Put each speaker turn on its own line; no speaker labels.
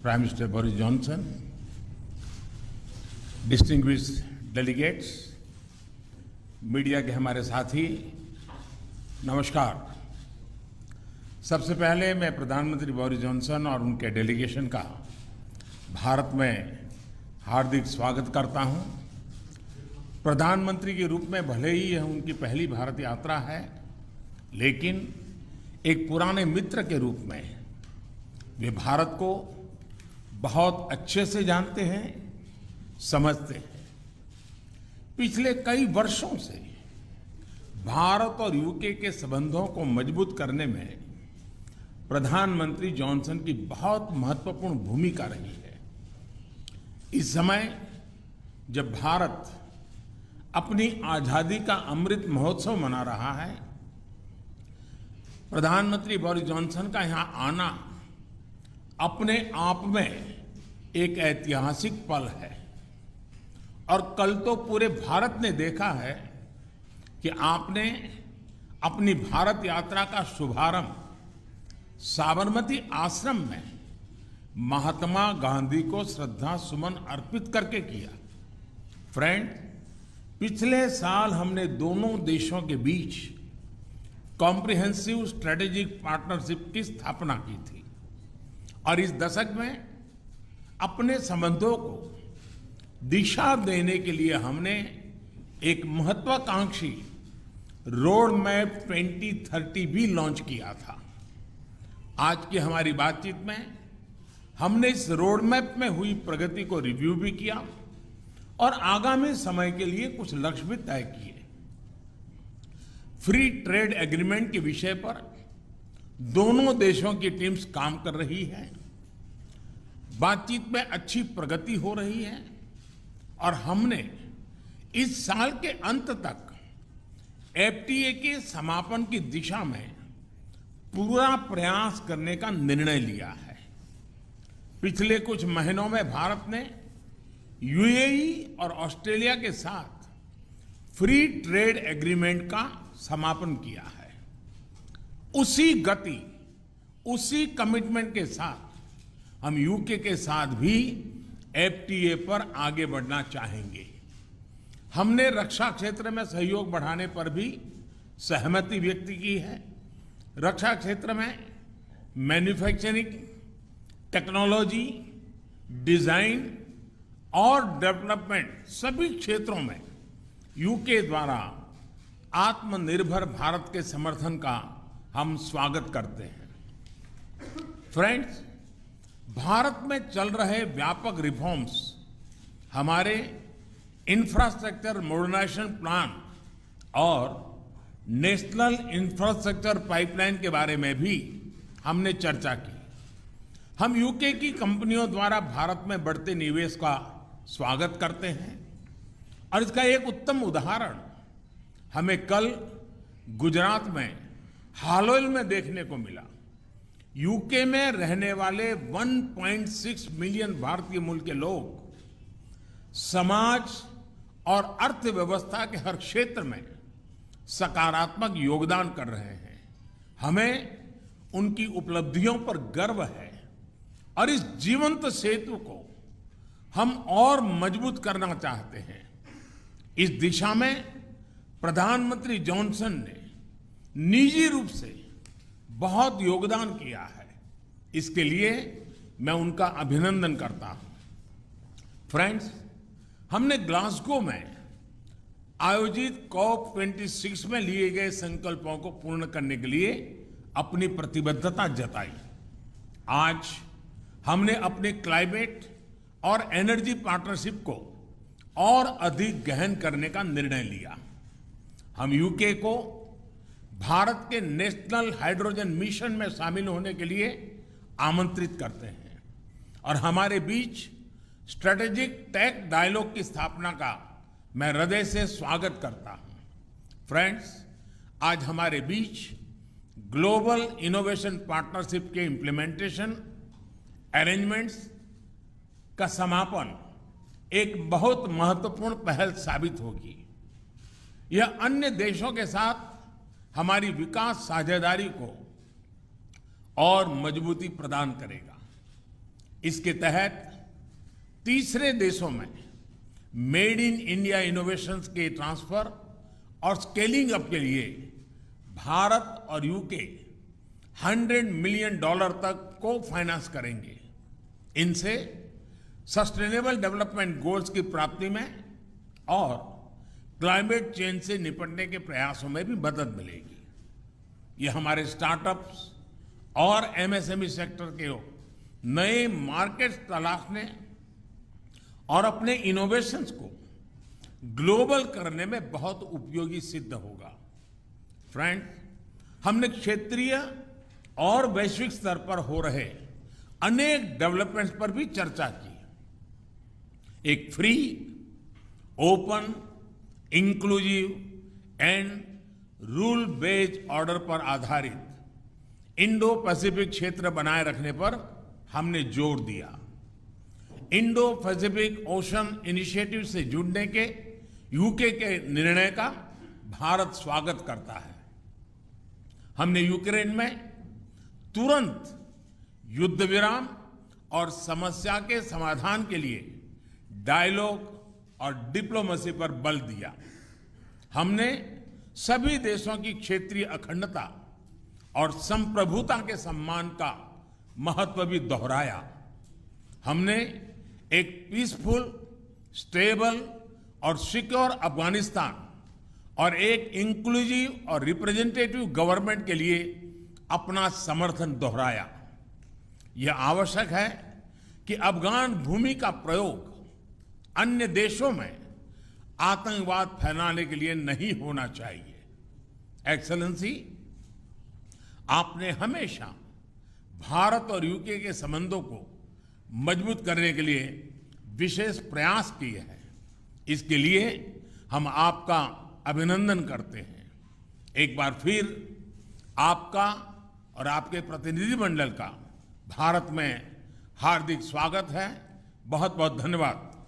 Prime Minister Boris Johnson, distinguished delegates, media के हमारे साथी, नमस्कार। सबसे पहले मैं प्रधानमंत्री बोरिस जॉनसन और उनके डेलीगेशन का भारत में हार्दिक स्वागत करता हूं। प्रधानमंत्री के रूप में भले ही यह उनकी पहली भारत यात्रा है, लेकिन एक पुराने मित्र के रूप में वे भारत को बहुत अच्छे से जानते हैं, समझते हैं। पिछले कई वर्षों से भारत और यूके के संबंधों को मजबूत करने में प्रधानमंत्री जॉनसन की बहुत महत्वपूर्ण भूमिका रही है। इस समय जब भारत अपनी आजादी का अमृत महोत्सव मना रहा है, प्रधानमंत्री बोरिस जॉनसन का यहां आना अपने आप में एक ऐतिहासिक पल है। और कल तो पूरे भारत ने देखा है कि आपने अपनी भारत यात्रा का शुभारंभ साबरमती आश्रम में महात्मा गांधी को श्रद्धा सुमन अर्पित करके किया। फ्रेंड, पिछले साल हमने दोनों देशों के बीच कॉम्प्रिहेंसिव स्ट्रेटेजिक पार्टनरशिप की स्थापना की थी और इस दशक में अपने संबंधों को दिशा देने के लिए हमने एक महत्वाकांक्षी रोड मैप 2030 भी लॉन्च किया था। आज की हमारी बातचीत में हमने इस रोड मैप में हुई प्रगति को रिव्यू भी किया और आगामी समय के लिए कुछ लक्ष्य भी तय किए। फ्री ट्रेड एग्रीमेंट के विषय पर दोनों देशों की टीम्स काम कर रही है। बातचीत में अच्छी प्रगति हो रही है और हमने इस साल के अंत तक एफटीए के समापन की दिशा में पूरा प्रयास करने का निर्णय लिया है। पिछले कुछ महीनों में भारत ने यूएई और ऑस्ट्रेलिया के साथ फ्री ट्रेड एग्रीमेंट का समापन किया है। उसी गति, उसी कमिटमेंट के साथ हम यूके के साथ भी एफटीए पर आगे बढ़ना चाहेंगे। हमने रक्षा क्षेत्र में सहयोग बढ़ाने पर भी सहमति व्यक्त की है। रक्षा क्षेत्र में मैन्युफैक्चरिंग, टेक्नोलॉजी, डिजाइन और डेवलपमेंट सभी क्षेत्रों में यूके द्वारा आत्मनिर्भर भारत के समर्थन का हम स्वागत करते हैं। फ्रेंड्स, भारत में चल रहे व्यापक रिफॉर्म्स हमारे इंफ्रास्ट्रक्चर मॉडर्नाइजेशन प्लान और नेशनल इंफ्रास्ट्रक्चर पाइपलाइन के बारे में भी हमने चर्चा की। हम यूके की कंपनियों द्वारा भारत में बढ़ते निवेश का स्वागत करते हैं और इसका एक उत्तम उदाहरण हमें कल गुजरात में हालोल में देखने को मिला। यूके में रहने वाले 1.6 मिलियन भारतीय मूल के लोग समाज और अर्थव्यवस्था के हर क्षेत्र में सकारात्मक योगदान कर रहे हैं। हमें उनकी उपलब्धियों पर गर्व है और इस जीवंत सेतु को हम और मजबूत करना चाहते हैं। इस दिशा में प्रधानमंत्री जॉनसन ने निजी रूप से बहुत योगदान किया है। इसके लिए मैं उनका अभिनंदन करता हूं। फ्रेंड्स, हमने ग्लासगो में आयोजित COP26 में लिए गए संकल्पों को पूर्ण करने के लिए अपनी प्रतिबद्धता जताई। आज हमने अपने क्लाइमेट और एनर्जी पार्टनरशिप को और अधिक गहन करने का निर्णय लिया। हम यूके को भारत के नेशनल हाइड्रोजन मिशन में शामिल होने के लिए आमंत्रित करते हैं और हमारे बीच स्ट्रेटेजिक टेक डायलॉग की स्थापना का मैं हृदय से स्वागत करता हूं। फ्रेंड्स, आज हमारे बीच ग्लोबल इनोवेशन पार्टनरशिप के इम्प्लीमेंटेशन अरेंजमेंट्स का समापन एक बहुत महत्वपूर्ण पहल साबित होगी। यह अन्य देशों के साथ हमारी विकास साझेदारी को और मजबूती प्रदान करेगा। इसके तहत तीसरे देशों में मेड इन इंडिया इनोवेशंस के ट्रांसफर और स्केलिंग अप के लिए भारत और यूके $100 मिलियन तक को फाइनेंस करेंगे। इनसे सस्टेनेबल डेवलपमेंट गोल्स की प्राप्ति में और क्लाइमेट चेंज से निपटने के प्रयासों में भी मदद मिलेगी। ये हमारे स्टार्टअप्स और एमएसएमई सेक्टर के नए मार्केट्स तलाशने और अपने इनोवेशंस को ग्लोबल करने में बहुत उपयोगी सिद्ध होगा। फ्रेंड्स, हमने क्षेत्रीय और वैश्विक स्तर पर हो रहे अनेक डेवलपमेंट्स पर भी चर्चा की। एक free, open, inclusive and rule based order पर आधारित इंडो पैसिफिक क्षेत्र बनाए रखने पर हमने जोर दिया। इंडो पैसिफिक ओशन इनिशिएटिव से जुड़ने के यूके के निर्णय का भारत स्वागत करता है। हमने यूक्रेन में तुरंत युद्ध विराम और समस्या के समाधान के लिए डायलॉग और डिप्लोमेसी पर बल दिया। हमने सभी देशों की क्षेत्रीय अखंडता और संप्रभुता के सम्मान का महत्व भी दोहराया। हमने एक पीसफुल, स्टेबल और सिक्योर अफगानिस्तान और एक इंक्लूसिव और रिप्रेजेंटेटिव गवर्नमेंट के लिए अपना समर्थन दोहराया। यह आवश्यक है कि अफगान भूमि का प्रयोग अन्य देशों में आतंकवाद फैलाने के लिए नहीं होना चाहिए। एक्सेलेंसी, आपने हमेशा भारत और यूके के संबंधों को मजबूत करने के लिए विशेष प्रयास किए हैं। इसके लिए हम आपका अभिनंदन करते हैं। एक बार फिर आपका और आपके प्रतिनिधिमंडल का भारत में हार्दिक स्वागत है। बहुत बहुत धन्यवाद।